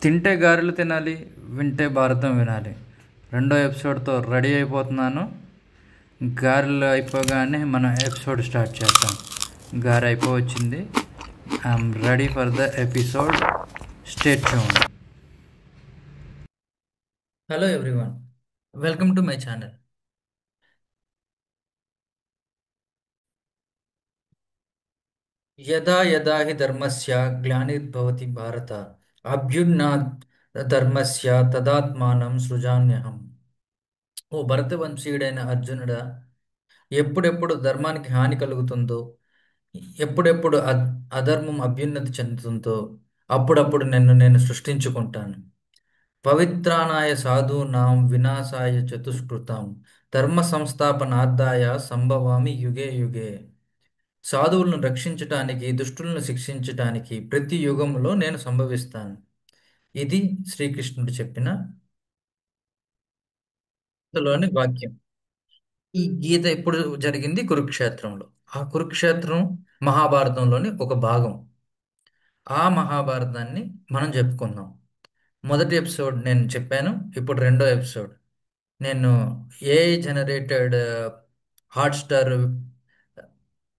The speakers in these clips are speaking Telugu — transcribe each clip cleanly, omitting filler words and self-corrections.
తింటే గారెలు తినాలి, వింటే భారతం వినాలి. రెండో ఎపిసోడ్తో రెడీ అయిపోతున్నాను. గారెలు అయిపోగానే మనం ఎపిసోడ్ స్టార్ట్ చేద్దాం. గారె అయిపోవచ్చింది. I'm ready for the episode. Stay tuned. Hello everyone, welcome to my channel. యదా యదా హి ధర్మస్య గ్లానిర్భవతి భారత, అభ్యున్నత్ ధర్మస్య తదాత్మానం సృజామ్యహం. ఓ భరతవంశీయుడైన అర్జునుడా, ఎప్పుడెప్పుడు ధర్మానికి హాని కలుగుతుందో, ఎప్పుడెప్పుడు అధర్మం అభ్యున్నతి చెందుతుందో, అప్పుడప్పుడు నేను సృష్టించుకుంటాను. పవిత్రానాయ సాధూనాం వినాశాయ చతుష్కృతాం ధర్మ సంస్థాపనార్థాయ సంభవామి యుగే యుగే. సాధువులను రక్షించటానికి, దుష్టులను శిక్షించటానికి ప్రతి యుగంలో నేను సంభవిస్తాను. ఇది శ్రీకృష్ణుడు చెప్పిన లోని వాక్యం. ఈ గీత ఎప్పుడు జరిగింది? కురుక్షేత్రంలో. ఆ కురుక్షేత్రం మహాభారతంలోని ఒక భాగం. ఆ మహాభారతాన్ని మనం చెప్పుకుందాం. మొదటి ఎపిసోడ్ నేను చెప్పాను. ఇప్పుడు రెండో ఎపిసోడ్. నేను ఏఐ జనరేటెడ్ హాట్స్టార్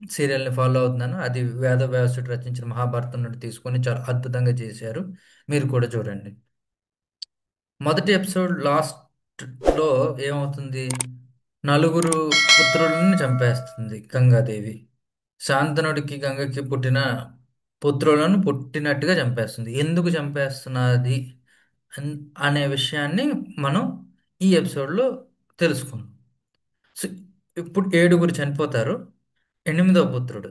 సీరియల్ని ఫాలో అవుతున్నాను. అది వేదవ్యాసుడు రచించిన మహాభారతం నుండి తీసుకొని చాలా అద్భుతంగా చేశారు. మీరు కూడా చూడండి. మొదటి ఎపిసోడ్ లాస్ట్లో ఏమవుతుంది? నలుగురు పుత్రులను చంపేస్తుంది గంగాదేవి. శాంతనుడికి గంగకి పుట్టిన పుత్రులను పుట్టినట్టుగా చంపేస్తుంది. ఎందుకు చంపేస్తున్నది అనే విషయాన్ని మనం ఈ ఎపిసోడ్లో తెలుసుకుందాం. సో, ఇప్పుడు ఏడుగురు చనిపోతారు. ఎనిమిదో పుత్రుడు.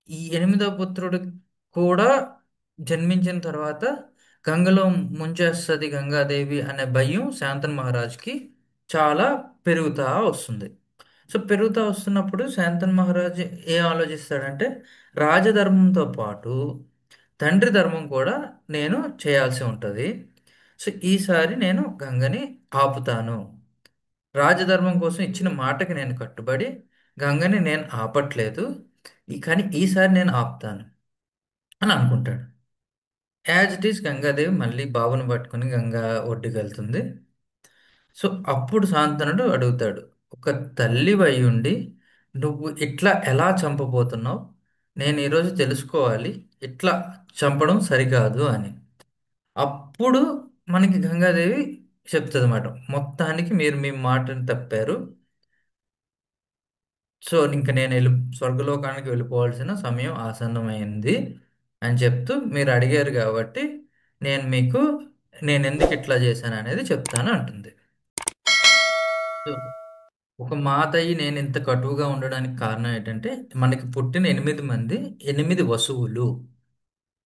ఈ ఎనిమిదో పుత్రుడు కూడా జన్మించిన తర్వాత గంగలో ముంచేస్తుంది గంగాదేవి అనే భయం శాంతన్ మహారాజ్కి చాలా పెరుగుతా వస్తుంది. సో పెరుగుతా వస్తున్నప్పుడు శాంతన్ మహారాజ్ ఏం ఆలోచిస్తాడంటే, రాజధర్మంతో పాటు తండ్రి ధర్మం కూడా నేను చేయాల్సి ఉంటుంది. సో ఈసారి నేను గంగని ఆపుతాను. రాజధర్మం కోసం ఇచ్చిన మాటకి నేను కట్టుబడి గంగని నేను ఆపట్లేదు. కానీ ఈసారి నేను ఆపుతాను అని అనుకుంటాడు. యాజ్ ఇట్ ఈస్ గంగాదేవి మళ్ళీ బాబుని పట్టుకుని గంగా ఒడ్డుకి వెళ్తుంది. సో అప్పుడు శాంతనుడు అడుగుతాడు, ఒక తల్లి ఉండి నువ్వు ఇట్లా ఎలా చంపబోతున్నావు? నేను ఈరోజు తెలుసుకోవాలి. ఇట్లా చంపడం సరికాదు అని. అప్పుడు మనకి గంగాదేవి చెప్తుంది అన్నమాట, మొత్తానికి మీరు మీ మాటను తప్పారు. సో ఇంక నేను స్వర్గలోకానికి వెళ్ళిపోవాల్సిన సమయం ఆసన్నమైంది అని చెప్తూ, మీరు అడిగారు కాబట్టి నేను మీకు నేను ఎందుకు ఇట్లా చేశాను అనేది చెప్తాను అంటుంది. సో, ఒక మాత అయ్యి నేను ఇంత కటువుగా ఉండడానికి కారణం ఏంటంటే, మనకి పుట్టిన 8 మంది 8 వసువులు.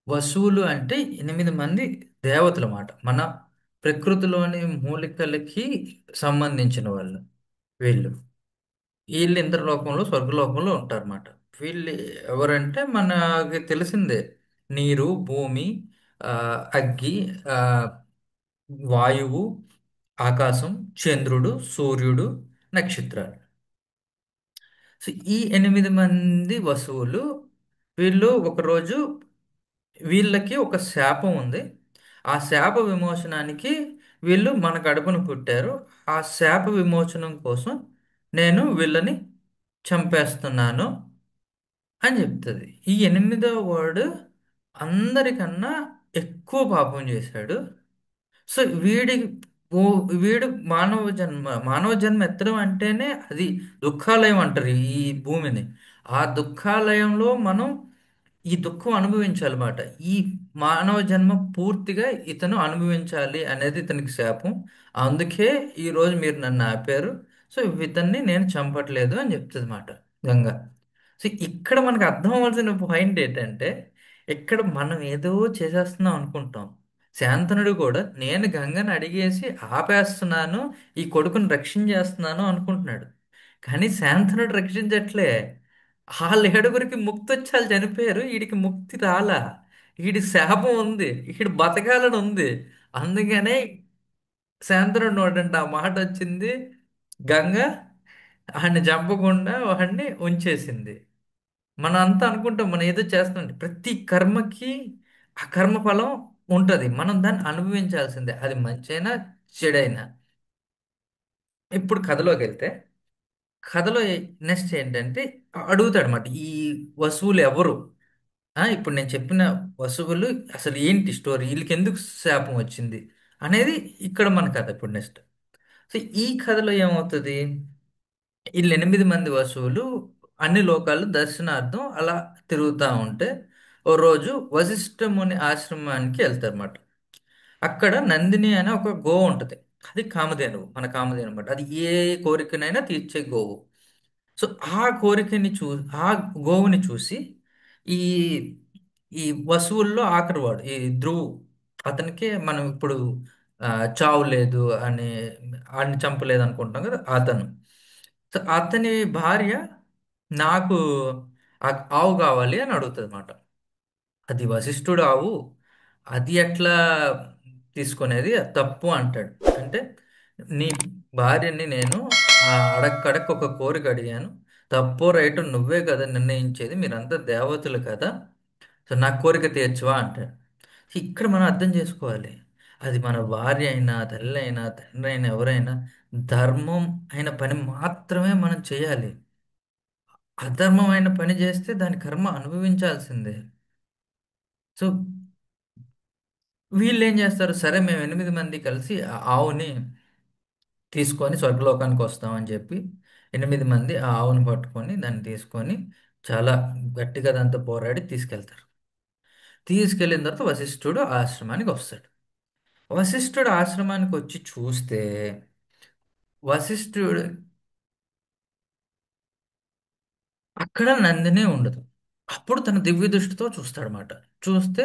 వసువులు అంటే 8 మంది దేవతలు అన్నమాట. మన ప్రకృతిలోని మూలికలకి సంబంధించిన వాళ్ళు వీళ్ళు. వీళ్ళు ఇంద్రలోకంలో స్వర్గలోకంలో ఉంటారన్నమాట. వీళ్ళు ఎవరంటే మనకి తెలిసిందే, నీరు, భూమి, ఆ, అగ్గి, ఆ, వాయువు, ఆకాశం, చంద్రుడు, సూర్యుడు, నక్షత్రాలు. సో ఈ 8 మంది వసువులు, వీళ్ళు ఒకరోజు, వీళ్ళకి ఒక శాపం ఉంది. ఆ శాప విమోచనానికి వీళ్ళు మన కడుపును పుట్టారు. ఆ శాప విమోచనం కోసం నేను వీళ్ళని చంపేస్తున్నాను అని చెప్తుంది. ఈ 8వ వాడు అందరికన్నా ఎక్కువ పాపం చేశాడు. సో ఓ వీడు మానవ జన్మ ఎత్తడం అంటేనే అది దుఃఖాలయం అంటారు ఈ భూమిని. ఆ దుఃఖాలయంలో మనం ఈ దుఃఖం అనుభవించాలన్నమాట. ఈ మానవ జన్మ పూర్తిగా ఇతను అనుభవించాలి అనేది ఇతనికి శాపం. అందుకే ఈరోజు మీరు నన్ను ఆపారు. సో ఇతన్ని నేను చంపట్లేదు అని చెప్తుంది మాట గంగ. సో ఇక్కడ మనకు అర్థం అవ్వాల్సిన పాయింట్ ఏంటంటే, ఇక్కడ మనం ఏదో చేసేస్తున్నాం అనుకుంటాం. శాంతనుడు కూడా నేను గంగని అడిగేసి ఆపేస్తున్నాను, ఈ కొడుకుని రక్షించేస్తున్నాను అనుకుంటున్నాడు. కానీ శాంతనుడు రక్షించట్లే. వాళ్ళ ఏడుగురికి ముక్తి వచ్చి వాళ్ళు చనిపోయారు. వీడికి ముక్తి రాలా. వీడి శాపం ఉంది, వీడు బతకాలని ఉంది. అందుకనే శాంతనుడు నోటంట ఆ మాట వచ్చింది. గంగ వాడిని చంపకుండా వాడిని ఉంచేసింది. మనం అంతా అనుకుంటాం మనం ఏదో చేస్తున్నాం. ప్రతి కర్మకి ఆ కర్మ ఫలం ఉంటది. మనం దాన్ని అనుభవించాల్సిందే. అది మంచైనా, చెడైనా. ఇప్పుడు కథలోకి వెళ్తే, కథలో నెక్స్ట్ ఏంటంటే అడుగుతాడనమాట. ఈ వస్తువులు ఎవరు? ఇప్పుడు నేను చెప్పిన వస్తువులు అసలు ఏంటి స్టోరీ? వీళ్ళకి ఎందుకు శాపం వచ్చింది అనేది ఇక్కడ మన కథ ఇప్పుడు నెక్స్ట్. సో ఈ కథలో ఏమవుతుంది? వీళ్ళు 8 మంది వస్తువులు అన్ని లోకాలు దర్శనార్థం అలా తిరుగుతూ ఉంటే, ఓ రోజు వశిష్ఠ ముని ఆశ్రమానికి వెళ్తారన్నమాట. అక్కడ నందిని అనే ఒక గోవు ఉంటుంది. అది కామధేనువు, మన కామధేను అనమాట. అది ఏ కోరికనైనా తీర్చే గోవు. సో ఆ కోరికని ఆ గోవుని చూసి ఈ ఈ వసువుల్లో ఆఖరివాడు ఈ ధ్రువు, అతనికి మనం ఇప్పుడు ఆ, చావు లేదు అని, ఆడిని చంపలేదు అనుకుంటాం కదా అతను. సో అతని భార్య నాకు ఆ ఆవు కావాలి అని అడుగుతుంది అనమాట. అది వశిష్ఠుడు ఆవు, అది ఎట్లా తీసుకునేది? అది తప్పు అంటాడు. అంటే నీ భార్యని నేను అడక్కడక్క ఒక కోరిక అడిగాను, తప్పో రైటో నువ్వే కదా నిర్ణయించేది, మీరంతా దేవతలు కదా, సో నా కోరిక తీర్చవా అంటాడు. ఇక్కడ మనం అర్థం చేసుకోవాలి, అది మన భార్య అయినా, తల్లి అయినా, తండ్రి అయినా, ఎవరైనా ధర్మం అయిన పని మాత్రమే మనం చేయాలి. అధర్మమైన పని చేస్తే దాని కర్మ అనుభవించాల్సిందే. సో వీళ్ళు ఏం చేస్తారు? సరే మేము 8 మంది కలిసి ఆ ఆవుని తీసుకొని స్వర్గలోకానికి వస్తామని చెప్పి, 8 మంది ఆ ఆవుని పట్టుకొని దాన్ని తీసుకొని చాలా గట్టిగా దాంతో పోరాడి తీసుకెళ్తారు. తీసుకెళ్ళిన తర్వాత వశిష్ఠుడు ఆశ్రమానికి వస్తాడు. వశిష్ఠుడు ఆశ్రమానికి వచ్చి చూస్తే, వశిష్ఠుడు అక్కడ నందినే ఉండదు. అప్పుడు తన దివ్య దృష్టితో చూస్తాడనమాట. చూస్తే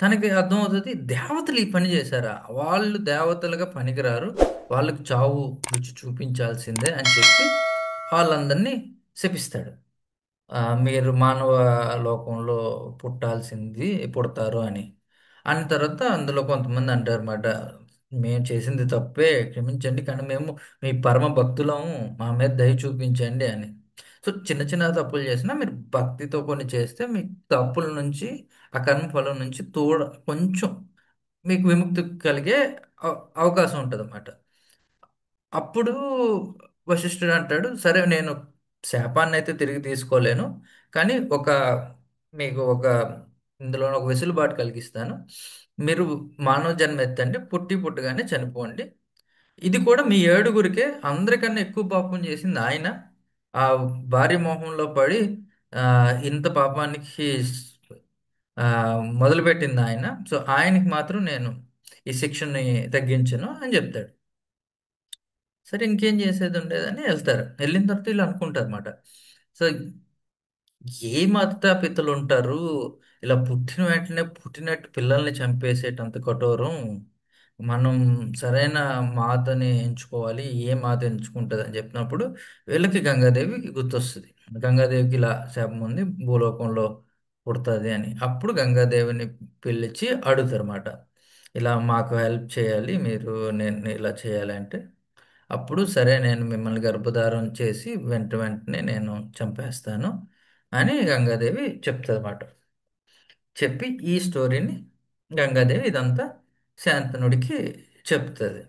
తనకి అర్థమవుతుంది, దేవతలు ఈ పని చేశారా? వాళ్ళు దేవతలుగా పనికిరారు, వాళ్ళకి చావు రుచి చూపించాల్సిందే అని చెప్పి వాళ్ళందరినీ శపిస్తాడు. మీరు మానవ లోకంలో పుట్టాల్సింది పుడతారు అని. అన్న తర్వాత అందులో కొంతమంది అంటారన్నమాట, మేము చేసింది తప్పే, క్షమించండి, కానీ మేము మీ పరమ భక్తులము, మా మీద దయ చూపించండి అని. సో చిన్న చిన్న తప్పులు చేసినా మీరు భక్తితో కొన్ని చేస్తే మీ తప్పుల నుంచి, ఆ కర్మ ఫలం నుంచి కొంచెం మీకు విముక్తి కలిగే అవకాశం ఉంటుంది. అప్పుడు వశిష్ఠుడు అంటాడు, సరే నేను శాపాన్ని అయితే తిరిగి తీసుకోలేను, కానీ మీకు ఇందులో ఒక వెసులుబాటు కలిగిస్తాను. మీరు మానవ జన్మ ఎత్తండి, పుట్టగానే చనిపోండి. ఇది కూడా మీ 7గురికే, అందరికన్నా ఎక్కువ పాపం చేసింది ఆయన. ఆ భార్య మోహంలో పడి ఆ, ఇంత పాపానికి ఆ, మొదలుపెట్టింది ఆయన. సో ఆయనకి మాత్రం నేను ఈ శిక్షని తగ్గించను అని చెప్తాడు. సరే ఇంకేం చేసేది ఉండేదని వెళ్తారు. వెళ్ళిన తర్వాత వీళ్ళు అనుకుంటారు అనమాట. సో ఏ మాతాపితలు ఉంటారు ఇలా పుట్టిన వెంటనే పుట్టినట్టు పిల్లల్ని చంపేసేటంత కఠోరం? మనం సరైన మాతని ఎంచుకోవాలి, ఏ మాత ఎంచుకుంటుంది అని చెప్పినప్పుడు వీళ్ళకి గంగాదేవి గుర్తొస్తుంది. గంగాదేవికి ఇలా శాపం ఉంది, భూలోకంలో పుడుతుంది అని. అప్పుడు గంగాదేవిని పిలిచి అడుగుతారు అన్నమాట, ఇలా మాకు హెల్ప్ చేయాలి మీరు, నేను ఇలా చేయాలి అంటే. అప్పుడు సరే నేను మిమ్మల్ని గర్భధారం చేసి వెంటనే నేను చంపేస్తాను అని గంగాదేవి చెప్తుంది. చెప్పి ఈ స్టోరీని గంగాదేవి ఇదంతా శాంతనుడికి చెప్తుంది.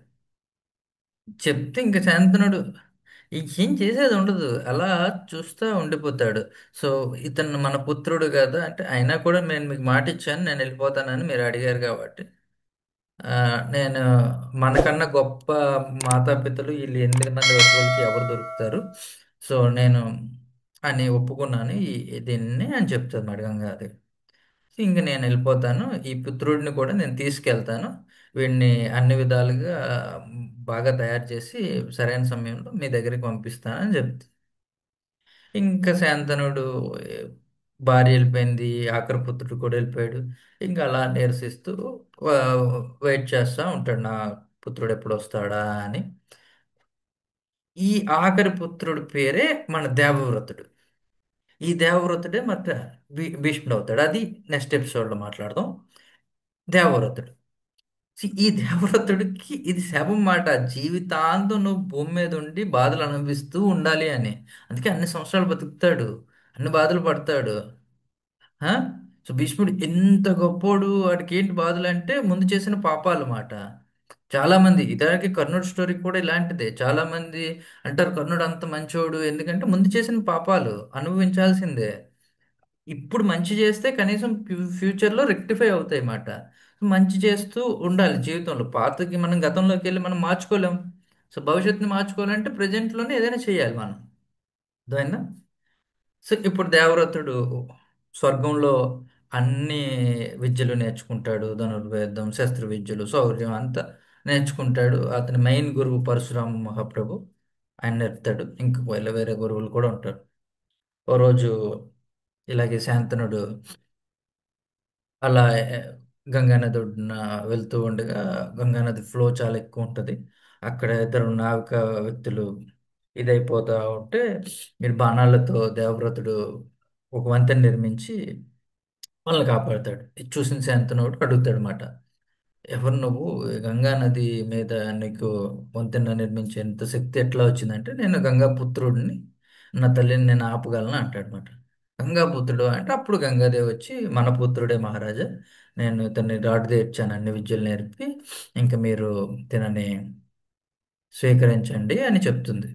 చెప్తే ఇంకా శాంతనుడు ఇంకేం చేసేది ఉండదు, అలా చూస్తూ ఉండిపోతాడు. సో ఇతను మన పుత్రుడు కదా అంటే, అయినా కూడా నేను మీకు మాట ఇచ్చాను నేను వెళ్ళిపోతానని, మీరు అడిగారు కాబట్టి ఆ, నేను మనకన్నా గొప్ప మాతాపితలు వీళ్ళు 8 మంది వస్తువులకి ఎవరు దొరుకుతారు? సో నేను అని ఒప్పుకున్నాను దీన్ని అని చెప్తాను మడగంగా అది. ఇంక నేను వెళ్ళిపోతాను, ఈ పుత్రుడిని కూడా నేను తీసుకెళ్తాను, వీడిని అన్ని విధాలుగా బాగా తయారు చేసి సరైన సమయంలో మీ దగ్గరికి పంపిస్తానని చెప్తాను. ఇంకా శాంతనుడు ఏ, భార్య వెళ్ళిపోయింది, ఆఖరి పుత్రుడు కూడా వెళ్ళిపోయాడు. ఇంకా అలా నిరసిస్తూ వెయిట్ చేస్తూ ఉంటాడు, నా పుత్రుడు ఎప్పుడు వస్తాడా అని. ఈ ఆఖరి పుత్రుడి పేరే మన దేవవ్రతుడు. ఈ దేవవ్రతుడే ಮತ್ತೆ భీష్ముడు అవుతాడు. అది నెక్స్ట్ ఎపిసోడ్లో మాట్లాడదాం. దేవవ్రతుడు. ఈ దేవవ్రతుడికి ఇది శాపం మాట, జీవితాంతం నువ్వు భూమి మీద ఉండి బాధలు అనుభవిస్తూ ఉండాలి అని. అందుకే అన్ని సంవత్సరాలు బతుకుతాడు, అన్ని బాధలు పడతాడు. ఆ? సో భీష్ముడు ఎంత గొప్పోడు, వాడికి ఏంటి బాధలు అంటే ముందు చేసిన పాపాలు మాట. చాలా మంది ఇతనికి కర్ణుడి స్టోరీ కూడా ఇలాంటిదే. చాలా మంది అంటారు కర్ణుడు అంత మంచోడు ఎందుకంటే ముందు చేసిన పాపాలు అనుభవించాల్సిందే. ఇప్పుడు మంచి చేస్తే కనీసం ఫ్యూచర్లో రెక్టిఫై అవుతాయి అన్నమాట. మంచి చేస్తూ ఉండాలి జీవితంలో. పాతకి మనం గతంలోకి వెళ్ళి మనం మార్చుకోలేం. సో భవిష్యత్తుని మార్చుకోవాలంటే ప్రజెంట్లోనే ఏదైనా చేయాలి మనం. అర్థమైందా? సో ఇప్పుడు దేవవ్రతుడు స్వర్గంలో అన్ని విద్యలు నేర్చుకుంటాడు. ధనుర్వేదం, శస్త్ర విద్యలు, శౌర్యం అంతా నేర్చుకుంటాడు. అతని మెయిన్ గురువు పరశురామ మహాప్రభు, ఆయన నేర్పుతాడు. ఇంకా వేరే గురువులు కూడా ఉంటారు. ఓ రోజు ఇలాగే శాంతనుడు అలా గంగానది ఒడ్డున వెళ్తూ ఉండగా, గంగానది ఫ్లో చాలా ఎక్కువ ఉంటుంది. అక్కడ ఇద్దరు నావిక వ్యక్తులు ఇదైపోతా ఉంటే, మీరు బాణాలతో దేవవ్రతుడు ఒక వంతెన నిర్మించి వాళ్ళని కాపాడుతాడు. ఇది చూసిన శాంతనుడు అడుగుతాడు అనమాట, ఎవరు నువ్వు? ఈ గంగా నది మీద నీకు వంతెన నిర్మించేంత శక్తి ఎట్లా వచ్చిందంటే, నేను గంగా పుత్రుడిని, నా తల్లిని నేను ఆపగలను అంటాడు అనమాట. గంగా పుత్రుడు అంటే అప్పుడు గంగాదేవి వచ్చి, మన పుత్రుడే మహారాజా, నేను ఇతన్ని రాటు తీర్చాను అన్ని విద్యలు నేర్పి, ఇంకా మీరు తినని స్వీకరించండి అని చెప్తుంది.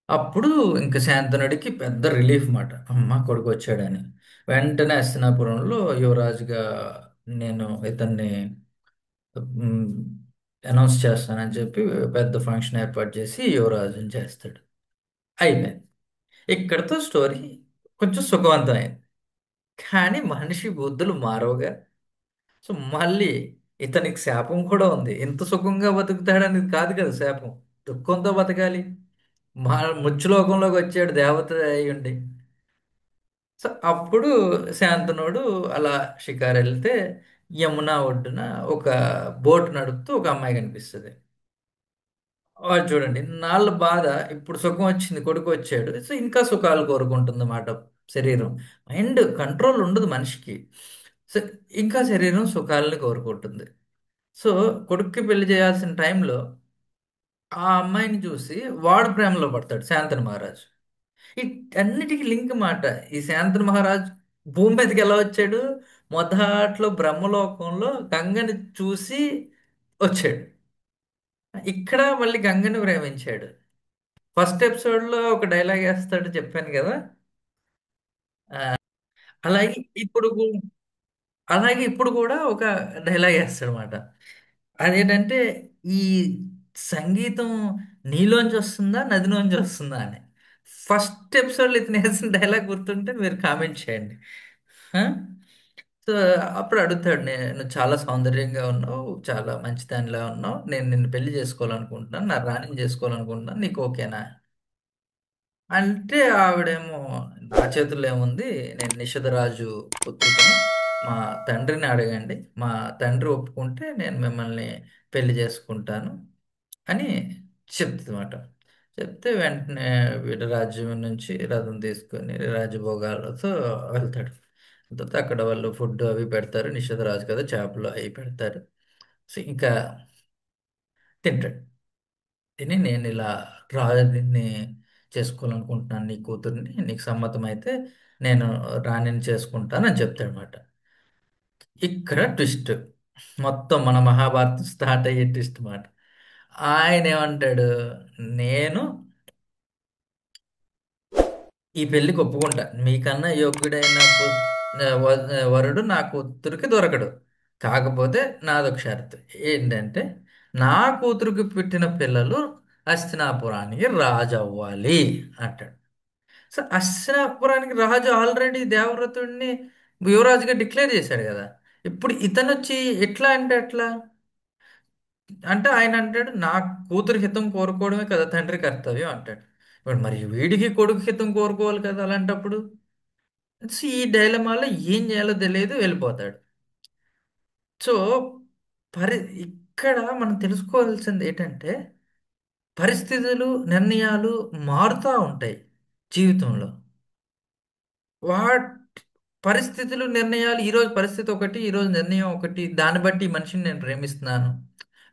అప్పుడు ఇంకా శాంతనుడికి పెద్ద రిలీఫ్ మాట, అమ్మ కొడుకు వచ్చాడని. వెంటనే హస్తినాపురంలో యువరాజుగా నేను ఇతన్ని అనౌన్స్ చేస్తానని చెప్పి పెద్ద ఫంక్షన్ ఏర్పాటు చేసి యువరాజుని చేస్తాడు. అయిపోయింది. ఇక్కడతో స్టోరీ కొంచెం సుఖవంతమైంది. కానీ మనిషి బుద్ధులు మారవుగా. సో మళ్ళీ ఇతనికి శాపం కూడా ఉంది. ఇంత సుఖంగా బతుకుతాడనేది కాదు కదా శాపం, దుఃఖంతో బతకాలి. మా ముచ్చులోకంలోకి వచ్చాడు దేవత అయ్యుండి. సో అప్పుడు శాంతనుడు అలా షికారు వెళ్తే యమున ఒడ్డున ఒక బోట్ నడుపుతూ ఒక అమ్మాయి కనిపిస్తుంది. చూడండి నాళ్ళ బాధ, ఇప్పుడు సుఖం వచ్చింది, కొడుకు వచ్చాడు, సో ఇంకా సుఖాలు కోరుకుంటుంది అన్నమాట శరీరం. మైండ్ కంట్రోల్ ఉండదు మనిషికి. సో ఇంకా శరీరం సుఖాలని కోరుకుంటుంది. సో కొడుక్కి పెళ్లి చేయాల్సిన టైంలో ఆ అమ్మాయిని చూసి వాడు ప్రేమలో పడతాడు శాంతను మహారాజు. ఈ అన్నిటికీ లింక్ మాట. ఈ శాంతను మహారాజు భూమి మీదకి ఎలా వచ్చాడు? మొదట్లో బ్రహ్మలోకంలో గంగని చూసి వచ్చాడు. ఇక్కడ మళ్ళీ గంగని ప్రేమించాడు. ఫస్ట్ ఎపిసోడ్ లో ఒక డైలాగ్ వేస్తాడు చెప్పాను కదా. అలాగే ఇప్పుడు అలాగే ఇప్పుడు కూడా ఒక డైలాగ్ వేస్తాడు అనమాట. అదేంటంటే, ఈ సంగీతం నీలోంచి వస్తుందా నదిలోంచి వస్తుందా అని. ఫస్ట్ ఎపిసోడ్లో ఇతను వేసిన డైలాగ్ గుర్తుంటే మీరు కామెంట్ చేయండి. ఆ? సో అప్పుడు అడుగుతాడు, నేను చాలా సౌందర్యంగా ఉన్నావు, చాలా మంచిదానిలా ఉన్నావు, నేను నిన్ను పెళ్లి చేసుకోవాలనుకుంటున్నాను, నా రాణిని చేసుకోవాలనుకుంటున్నాను, నీకు ఓకేనా అంటే ఆవిడేమో, నా చేతుల్లో ఏముంది, నేను నిషధరాజు పుత్రికని, మా తండ్రిని అడగండి, మా తండ్రి ఒప్పుకుంటే నేను మిమ్మల్ని పెళ్లి చేసుకుంటాను అని చెప్తుందన్నమాట. చెప్తే వెంటనే వీడు రాజ్యం నుంచి రథం తీసుకొని రాజభోగాలతో వెళ్తాడు. తర్వాత అక్కడ వాళ్ళు ఫుడ్ అవి పెడతారు, నిషధరాజు కదా, చేపలు అవి పెడతారు. సో ఇంకా తింటాడు. తిని నేను ఇలా రాజుని చేసుకోవాలనుకుంటున్నాను, నీ కూతుర్ని, నీకు సమ్మతం అయితే నేను రాణిని చేసుకుంటానని చెప్తాడనమాట. ఇక్కడ ట్విస్ట్, మొత్తం మన మహాభారతం స్టార్ట్ అయ్యే ట్విస్ట్ మాట. ఆయన ఏమంటాడు, నేను ఈ పెళ్లికి ఒప్పుకుంటా, మీకన్నా యోగ్యుడైన వరుడు నా కూతురికి దొరకడు, కాకపోతే నాదొక షరతు ఏంటంటే, నా కూతురికి పుట్టిన పిల్లలు హస్తినాపురానికి రాజు అవ్వాలి అంటాడు. సో హస్తినాపురానికి రాజు ఆల్రెడీ దేవవ్రతుడిని యువరాజుగా డిక్లేర్ చేశాడు కదా. ఇప్పుడు ఇతను వచ్చి ఎట్లా అంటే ఎట్లా, అంటే ఆయన అంటాడు, నా కూతురు హితం కోరుకోవడమే కదా తండ్రి కర్తవ్యం అంటాడు. ఇప్పుడు మరి వీడికి కొడుకు హితం కోరుకోవాలి కదా అలాంటప్పుడు. సో ఈ డైలమాలో ఏం చేయాలో తెలియదు, వెళ్ళిపోతాడు. సో ఇక్కడ మనం తెలుసుకోవాల్సింది ఏంటంటే, పరిస్థితులు నిర్ణయాలు మారుతూ ఉంటాయి జీవితంలో. వాట్ పరిస్థితులు నిర్ణయాలు, ఈరోజు పరిస్థితి ఒకటి, ఈరోజు నిర్ణయం ఒకటి, దాన్ని బట్టి ఈ మనిషిని నేను ప్రేమిస్తున్నాను.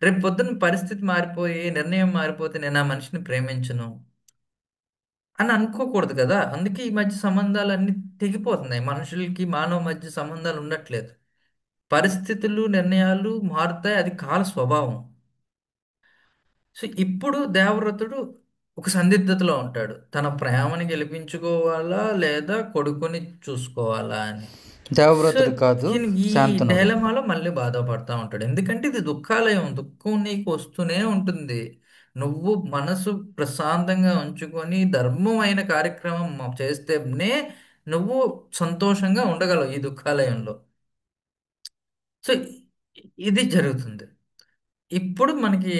రేపు పొద్దున్న పరిస్థితి మారిపోయి నిర్ణయం మారిపోతే నేను ఆ మనిషిని ప్రేమించను. అని అనుకోకూడదు కదా. అందుకే ఈ మధ్య సంబంధాలన్నీ తెగిపోతున్నాయి. మనుషులకి మానవ మధ్య సంబంధాలు ఉండట్లేదు. పరిస్థితులు, నిర్ణయాలు మారుతాయి. అది కాల స్వభావం. సో ఇప్పుడు దేవవ్రతుడు ఒక సందిగ్ధతలో ఉంటాడు. తన ప్రేమని గెలిపించుకోవాలా లేదా కొడుకుని చూసుకోవాలా అని. సో దేవవ్రతుడు కాదు, ఈయన ఈ శాంతనుడు. డైలమాలో మళ్ళీ బాధపడతా ఉంటాడు. ఎందుకంటే ఇది దుఃఖాలయం. దుఃఖం నీకు వస్తూనే ఉంటుంది. నువ్వు మనసు ప్రశాంతంగా ఉంచుకొని ధర్మమైన కార్యక్రమం చేస్తేనే నువ్వు సంతోషంగా ఉండగలవు ఈ దుఃఖాలయంలో. సో ఇది జరుగుతుంది. ఇప్పుడు మనకి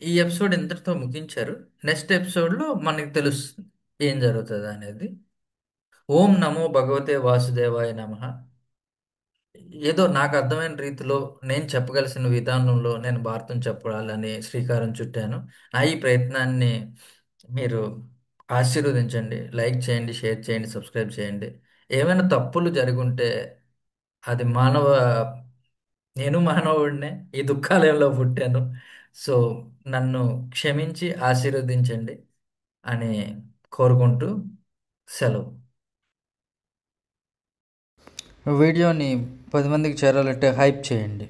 ఈ ఎపిసోడ్ ఇంతటితో ముగించారు. నెక్స్ట్ ఎపిసోడ్లో మనకి తెలుస్తుంది ఏం జరుగుతుంది అనేది. ఓం నమో భగవతే వాసుదేవాయ నమః. ఏదో నాకు అర్థమైన రీతిలో నేను చెప్పగలిసిన విధానంలో నేను భారతం చెప్పాలని శ్రీకారం చుట్టాను. నా ఈ ప్రయత్నాన్ని మీరు ఆశీర్వదించండి, లైక్ చేయండి, షేర్ చేయండి, సబ్స్క్రైబ్ చేయండి. ఏమైనా తప్పులు జరుగుంటే అది నేను మానవుడినే, ఈ దుఃఖాలయంలో పుట్టాను. సో నన్ను క్షమించి ఆశీర్వదించండి అని కోరుకుంటూ సెలవు. వీడియోని 10 మందికి చేరాలంటే హైప్ చేయండి.